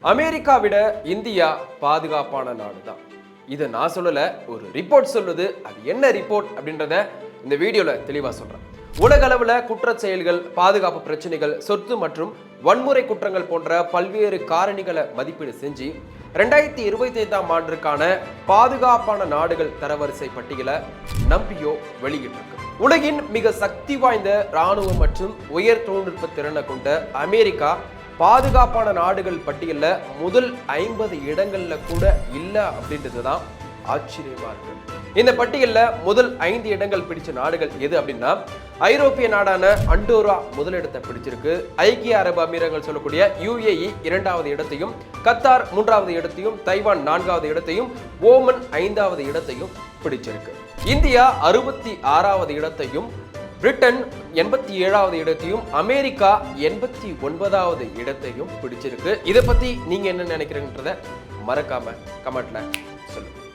America விட India பாதுகாப்பான நாடு தான். இதை நான் சொல்லல, ஒரு ரிப்போர்ட் சொல்லுது. அது என்ன ரிப்போர்ட் அப்படின்றத இந்த வீடியோல தெளிவா சொல்றேன். உலக அளவுல குற்ற செயல்கள், பாதுகாப்பு பிரச்சனைகள், சொத்து மற்றும் வன்முறை குற்றங்கள் போன்ற பல்வேறு காரணிகளை மதிப்பீடு செஞ்சு 2025ஆம் ஆண்டிற்கான பாதுகாப்பான நாடுகள் தரவரிசை பட்டியலை நம்பியோ வெளியிட்டிருக்கு. உலகின் மிக சக்தி வாய்ந்த இராணுவம் மற்றும் உயர் தொழில்நுட்ப திறனை கொண்ட அமெரிக்கா பாதுகாப்பான நாடுகள் பட்டியலில் முதல் 50 இடங்கள்ல கூட இல்லை அப்படின்றது தான் ஆச்சரியமா இருக்கு. இந்த பட்டியலில் முதல் 5 இடங்கள் பிடிச்ச நாடுகள் எது அப்படின்னா, ஐரோப்பிய நாடான அண்டோரா முதலிடத்தை பிடிச்சிருக்கு. ஐக்கிய அரபு அமீரகங்கள் சொல்லக்கூடிய UAE 2வது இடத்தையும், கத்தார் 3வது இடத்தையும், தைவான் 4வது இடத்தையும், ஓமன் 5வது இடத்தையும் பிடிச்சிருக்கு. இந்தியா 66வது இடத்தையும், பிரிட்டன் 87வது இடத்தையும், அமெரிக்கா 89வது இடத்தையும் பிடிச்சிருக்கு. இதை பத்தி நீங்க என்ன நினைக்கிறீங்கன்றத மறக்காம கமெண்ட்ல சொல்லுங்க.